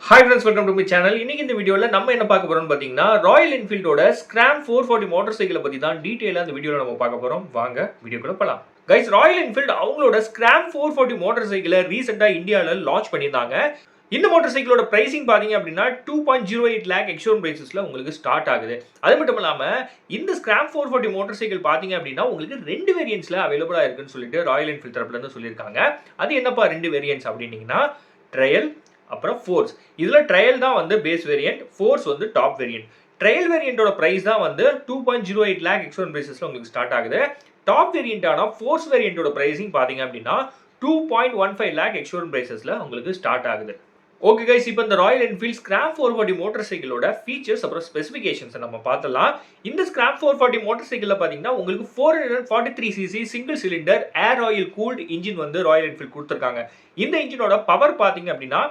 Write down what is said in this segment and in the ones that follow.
Hi friends, welcome to my channel. இன்னைக்கு இந்த வீடியோவில் நம்ம என்ன பார்க்க போறோம்னு பார்த்தீங்கன்னா, ராயல் என்ஃபீல்டோட ஸ்கிராம் 440 மோட்டார் சைக்கிளை பற்றி தான் டீட்டெயிலாக இந்த வீடியோவில் நம்ம பார்க்க போகிறோம். வாங்க வீடியோக்குள்ள போகலாம். கைஸ், ராயல் என்ஃபீல்டு அவங்களோட ஸ்கிராம் 440 மோட்டார் சைக்கிளை ரீசெண்டாக இந்தியாவில் லான்ச் பண்ணியிருந்தாங்க. இந்த மோட்டார் சைக்கிளோட பிரைசிங் பார்த்தீங்க அப்படின்னா 2.08 லேக் எக்ஸ்ஷோரூம் பிரைசஸில் உங்களுக்கு ஸ்டார்ட் ஆகுது. அது மட்டும் இல்லாமல் இந்த ஸ்கிராம் 440 மோட்டார் சைக்கிள் பார்த்தீங்க அப்படின்னா உங்களுக்கு 2 வேரியன்ட்ஸில் அவைலபிளாக இருக்குன்னு சொல்லிட்டு ராயல் என்ஃபீல்ட் தரப்புலேருந்து சொல்லியிருக்காங்க. அது என்னப்பா 2 வேரியன்ட்ஸ் அப்படின்னீங்கன்னா, ட்ரையல் அப்புறம் ஃபோர்ஸ். இதில் ட்ரையல் தான் வந்து பேஸ் வேரியன்ட், ஃபோர்ஸ் வந்து டாப் வேரியன்ட். ட்ரையல் வேரியண்டோட ப்ரைஸ் தான் வந்து 2.08 லேக் எக்ஸ்ஷோரூம் பிரைசஸில் உங்களுக்கு ஸ்டார்ட் ஆகுது. டாப் வேரியண்டான ஃபோர்ஸ் வேரியண்டோட ப்ரைஸிங் பார்த்தீங்க அப்படின்னா 2.15 லேக் எக்ஸ்ஷோரூம் பிரைசஸில் உங்களுக்கு ஸ்டார்ட் ஆகுது. ஓகே கைஸ், இப்போ இந்த ராயல் என்ஃபீல்ட் ஸ்கிராம் 440 மோட்டார் சைக்கிளோட ஃபீச்சர்ஸ் அப்புறம் ஸ்பெசிஃபிகேஷன்ஸை நம்ம பார்த்தலாம். இந்த ஸ்கிராம் 440 மோட்டார் சைக்கிளில் பார்த்தீங்கன்னா உங்களுக்கு 443cc சிங்கிள் சிலிண்டர் ஏர் ஆயில் கூல்டு இன்ஜின் வந்து ராயல் என்ஃபீல்ட் கொடுத்துருக்காங்க. இந்த இன்ஜினோட பவர் பார்த்தீங்க அப்படின்னா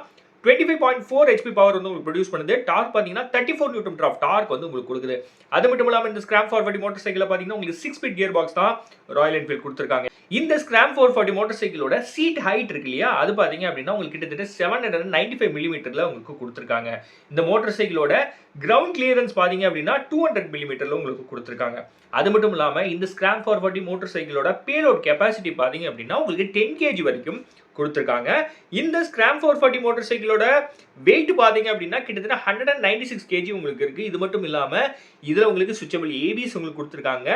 25.4 HP பவர் வந்து உங்களுக்கு ப்ரொடியூஸ் பண்ணுது. டார்க் பார்த்தீங்கன்னா 34 நியூட்டன் மீட்டர் ஆஃப் டார்க் வந்து உங்களுக்கு கொடுக்குது. அது மட்டும் இல்லாமல் இந்த ஸ்கிராம் 440 மோட்டார் சைக்கிளில் பார்த்தீங்கன்னா உங்களுக்கு 6 ஸ்பீட் கியர் பாக்ஸ் தான் ராயல் என்ஃபீல்ட் கொடுத்துருக்காங்க. இந்த ஸ்கிராம் 440 மோட்டார் சைக்கிளோட சீட் ஹைட் இருக்கு இல்லையா, அது பார்த்தீங்க அப்படின்னா உங்களுக்கு கிட்டத்தட்ட 795 மில்லிமீட்டரில் உங்களுக்கு கொடுத்துருக்காங்க. இந்த மோட்டார் சைக்கிளோட கிரவுண்ட் கிளியரன்ஸ் பார்த்தீங்க அப்படின்னா 200 மில்லிமீட்டரில் உங்களுக்கு கொடுத்துருக்காங்க. அது மட்டும் இல்லாமல் இந்த ஸ்கிராம் 440 மோட்டார் சைக்கிளோட பேலோட் கெப்பாசிட்டி பார்த்தீங்க அப்படின்னா உங்களுக்கு 10 kg வரைக்கும் கொடுத்துருக்காங்க. இந்த ஸ்கிராம் 440 மோட்டார் சைக்கிளோட வெயிட் பார்த்தீங்க அப்படின்னா கிட்டத்தட்ட 196 kg உங்களுக்கு இருக்கு. இது மட்டும் இல்லாமல் இதில் உங்களுக்கு சுவிட்சபிள் ஏபிஎஸ் உங்களுக்கு கொடுத்துருக்காங்க.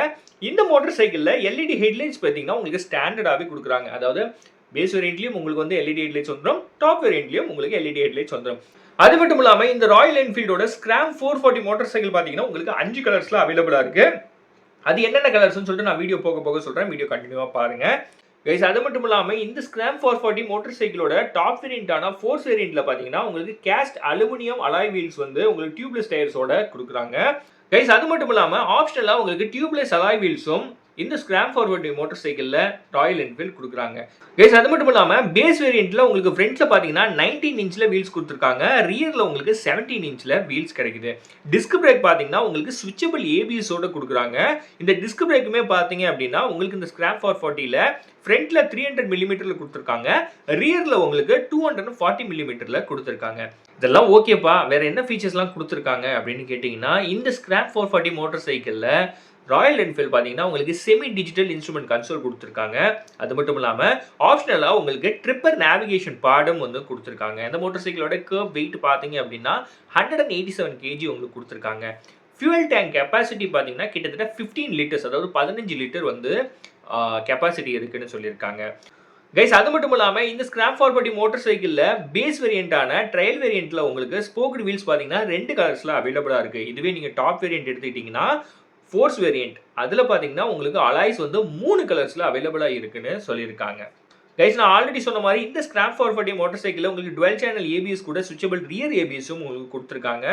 இந்த மோட்டார் சைக்கிளில் எல்இடி ஹெட்லைட்ஸ் பார்த்தீங்கன்னா உங்களுக்கு ஸ்டாண்டர்டாகவே கொடுக்குறாங்க. அதாவது பேஸ் வேரியன்ட்லையும் உங்களுக்கு வந்து எல்இடி ஹெட்லைட்ஸ் வந்துடும், டாப் வேரியன்ட்லையும் உங்களுக்கு எல்இடி ஹெட்லைட்ஸ் வந்துடும். அது மட்டும் இல்லாமல் இந்த ராயல் என்ஃபீல்டோட ஸ்கிராம் 440 மோட்டார் சைக்கிள் பார்த்தீங்கன்னா உங்களுக்கு 5 கலர்ஸில் அவைலபிளாக இருக்கு. அது என்னென்ன கலர்ஸ்னு சொல்லிட்டு நான் வீடியோ போக சொல்கிறேன். வீடியோ கண்டினியூவாக பாருங்க கைஸ். அது மட்டும் இல்லாமல் இந்த ஸ்கிராம் 440 மோட்டார் சைக்கிளோட டாப் வேரியண்டான ஃபோர்ஸ் வேரியண்ட்ல பார்த்தீங்கன்னா உங்களுக்கு கேஸ்ட் அலுமினியம் அலாய் வீல்ஸ் வந்து உங்களுக்கு டியூப்லெஸ் டயர்ஸோட கொடுக்குறாங்க கைஸ். அது மட்டும் இல்லாமல் ஆப்ஷனலாக உங்களுக்கு டியூப்லெஸ் அலாய் வீல்ஸும் இந்த ஸ்கிராம் 440 மோட்டார் சைக்கிளில் ராயல் என்ஃபீல்ட் கொடுக்குறாங்க கைஸ். அது மட்டும் இல்லாமல் பேஸ் வேரியண்ட்டில் உங்களுக்கு ஃப்ரண்ட்ஸில் பார்த்தீங்கன்னா 19 இன்ச்சில் வீல்ஸ் கொடுத்துருக்காங்க. ரியரில் உங்களுக்கு 17 இன்ச்சில் வீல்ஸ் கிடைக்குது. டிஸ்க் பிரேக் பார்த்தீங்கன்னா உங்களுக்கு சுவிட்சபிள் ஏபிஎஸோட கொடுக்குறாங்க. இந்த டிஸ்க் பிரேக்குமே பார்த்தீங்க அப்படின்னா உங்களுக்கு இந்த ஸ்கிராம் 440ல ஃப்ரண்ட்ல 300 மில்லிமீட்டரில் கொடுத்துருக்காங்க, ரியரில் உங்களுக்கு 240 மில்லிமீட்டரில் கொடுத்துருக்காங்க. இதெல்லாம் ஓகேப்பா, வேற என்ன ஃபீச்சர்ஸ்லாம் கொடுத்துருக்காங்க அப்படின்னு கேட்டிங்கன்னா, இந்த ஸ்கிராம் 440 மோட்டார் சைக்கிளில் ராயல் என்ஃபீல்ட் பார்த்தீங்கன்னா உங்களுக்கு செமி டிஜிட்டல் இன்ஸ்ட்ருமெண்ட் கன்சோல் கொடுத்துருக்காங்க. அது மட்டும் இல்லாமல் ஆப்ஷனலாக உங்களுக்கு ட்ரிப்பர் நேவிகேஷன் பாடம் வந்து கொடுத்துருக்காங்க. இந்த மோட்டார் சைக்கிளோட கர்வ் வெயிட் பார்த்தீங்க அப்படின்னா 187 kg உங்களுக்கு கொடுத்துருக்காங்க. ஃபியூவல் டேங்க் கெப்பாசிட்டி பார்த்தீங்கன்னா கிட்டத்தட்ட 15 லிட்டர்ஸ், அதாவது 15 லிட்டர் வந்து கெப்பாசிட்டி இருக்குன்னு சொல்லியிருக்காங்க கைஸ். அது மட்டும் இல்லாமல் இந்த ஸ்கிராம் 440 மோட்டார் சைக்கிளில் பேஸ் வேரியண்டான ட்ரையல் வேரியண்ட்டில் உங்களுக்கு ஸ்போக்டு வீல்ஸ் பார்த்தீங்கன்னா 2 கலர்ஸில் அவைலபிளாக இருக்குது. இதுவே நீங்கள் டாப் வேரியண்ட் எடுத்துக்கிட்டிங்கன்னா ஃபோர்ஸ் வேரியண்ட், அதில் பார்த்தீங்கன்னா உங்களுக்கு அலாய்ஸ் வந்து 3 கலர்ஸில் அவைலபிளாக இருக்குன்னு சொல்லியிருக்காங்க கைஸ். நான் ஆல்ரெடி சொன்ன மாதிரி இந்த ஸ்கிராம் 440 மோட்டார் சைக்கிளில் உங்களுக்கு டுவெல் சேனல் ஏபிஎஸ் கூட சுவிட்சபிள் ரியர் ஏபிஎஸும் உங்களுக்கு கொடுத்துருக்காங்க.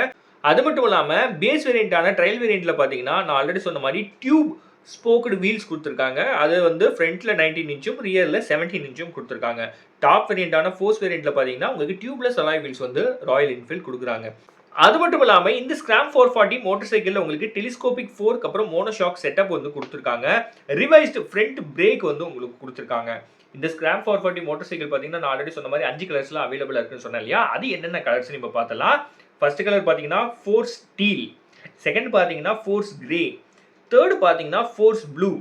அது மட்டும் இல்லாமல் பேஸ் வேரியண்டான ட்ரையல் வேரியண்ட்டில் பார்த்தீங்கன்னா நான் ஆல்ரெடி சொன்ன மாதிரி டியூப் ஸ்போக்டு வீல்ஸ் கொடுத்துருக்காங்க. அது வந்து ஃப்ரண்ட்டில் 19 இன்ச்சும் ரியரில் 17 இன்ச்சும் கொடுத்துருக்காங்க. டாப் வேரியண்டான ஃபோர்ஸ் வேரியண்ட்டில் பார்த்தீங்கன்னா உங்களுக்கு டியூப்லெஸ் அலாய் வீல்ஸ் வந்து ராயல் என்ஃபீல்ட் கொடுக்குறாங்க. அது மட்டும் இல்லாமல் இந்த ஸ்கிராம் 440 மோட்டார் சைக்கிளில் உங்களுக்கு டெலிஸ்கோபிக் ஃபோர்க் அப்புறம் மோனோஷாக் செட்டப் வந்து கொடுத்துருக்காங்க. ரிவைஸ்டு ஃப்ரண்ட் பிரேக் வந்து உங்களுக்கு கொடுத்துருக்காங்க. இந்த ஸ்கிராம் 440 மோட்டார் சைக்கிள் பார்த்தீங்கன்னா நான் ஆல்ரெடி சொன்ன மாதிரி 5 கலர்ஸில் அவைலபிளாக இருக்குன்னு சொன்னேன் இல்லையா, அது என்னென்ன கலர்ஸ் இப்போ பார்த்தலாம். ஃபர்ஸ்ட் கலர் பார்த்தீங்கன்னா ஃபோர்ஸ் ஸ்டீல், செகண்ட் பார்த்தீங்கன்னா ஃபோர்ஸ் கிரே, தேர்டு பார்த்தீங்கன்னா ஃபோர்ஸ் ப்ளூ,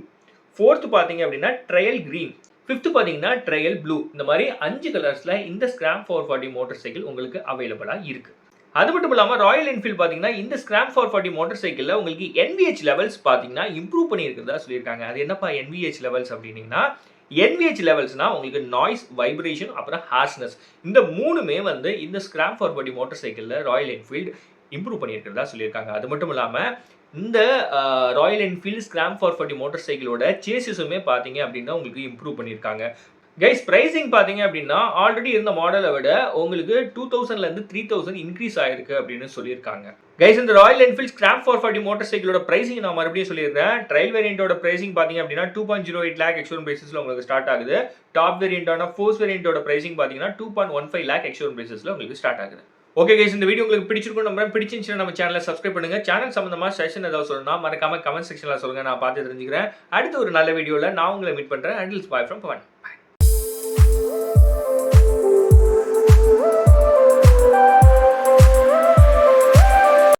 ஃபோர்த்து பார்த்தீங்க அப்படின்னா ட்ரையல் கிரீன், ஃபிஃப்த்து பார்த்தீங்கன்னா ட்ரையல் ப்ளூ. இந்த மாதிரி 5 கலர்ஸில் இந்த ஸ்கிராம் 440 மோட்டார் சைக்கிள் உங்களுக்கு அவைலபிளாக இருக்குது. அது மட்டும் இல்லாமல் ராயல் என்ஃபீல்ட் பார்த்தீங்கன்னா இந்த ஸ்கிராம் 440 மோட்டார் சைக்கிளில் உங்களுக்கு NVH லெவல்ஸ் பார்த்தீங்கன்னா இம்ப்ரூவ் பண்ணியிருக்கிறதா சொல்லியிருக்காங்க. அது என்னப்பா NVH லெவல்ஸ் அப்படின்னீங்கன்னா, NVH லெவல்ஸ்னா உங்களுக்கு நாய்ஸ், வைப்ரேஷன் அப்புறம் ஹார்ஷ்னஸ், இந்த 3மே வந்து இந்த ஸ்கிராம் 440 மோட்டார் சைக்கிளில் ராயல் என்ஃபீல்ட் இம்ப்ரூவ் பண்ணியிருக்கிறதா சொல்லியிருக்காங்க. அது மட்டும் இல்லாமல் இந்த ராயல் என்ஃபீல்ட் ஸ்கிராம் 440 மோட்டார் சைக்கிளோட சேசிஸுமே பார்த்தீங்க அப்படின்னா உங்களுக்கு இம்ப்ரூவ் பண்ணியிருக்காங்க கைஸ். பிரைசிங் பார்த்தீங்க அப்படின்னா ஆல்ரெடி இருந்த மாடலை விட உங்களுக்கு 2000லேருந்து 3000 இன்க்ரீஸ் ஆயிருக்கு அப்படின்னு சொல்லியிருக்காங்க கைஸ். இந்த ராயல் என்ஃபீல்ட் ஸ்கிராம் 440 மோட்டார் சைக்கிளோட பிரைசிங் நான் மறுபடியும் சொல்லியிருக்கேன். ட்ரையல் வேரியண்டோட பிரைசிங் பார்த்தீங்க அப்படின்னா 2.08 லேக் எக்ஸ்ஷோரூம் பிரைசஸில் உங்களுக்கு ஸ்டார்ட் ஆகுது. டாப் வேரியண்டான ஃபோர்ஸ் வேரியண்டோட பிரைசிங் பார்த்தீங்கன்னா 2.15 லேக் எக்ஸ்ஷோரூம் பிரைசஸில் உங்களுக்கு ஸ்டார்ட் ஆகுது. ஓகே கைஸ், இந்த வீடியோ உங்களுக்கு பிடிச்சிருக்கும் நம்புறேன். பிடிச்சிருந்துச்சுன்னா நம்ம சேனலை சப்ஸ்கிரைப் பண்ணுங்க. சேனல் சம்பந்தமாக செஷன் ஏதாவது சொல்லணும்னா மறக்காம கமெண்ட் செக்ஷனில் சொல்லுங்க, நான் பார்த்து தெரிஞ்சுக்கிறேன். அடுத்த ஒரு நல்ல வீடியோவில் நான் உங்களை மீட் பண்ணுறேன். Until bye from Pawan.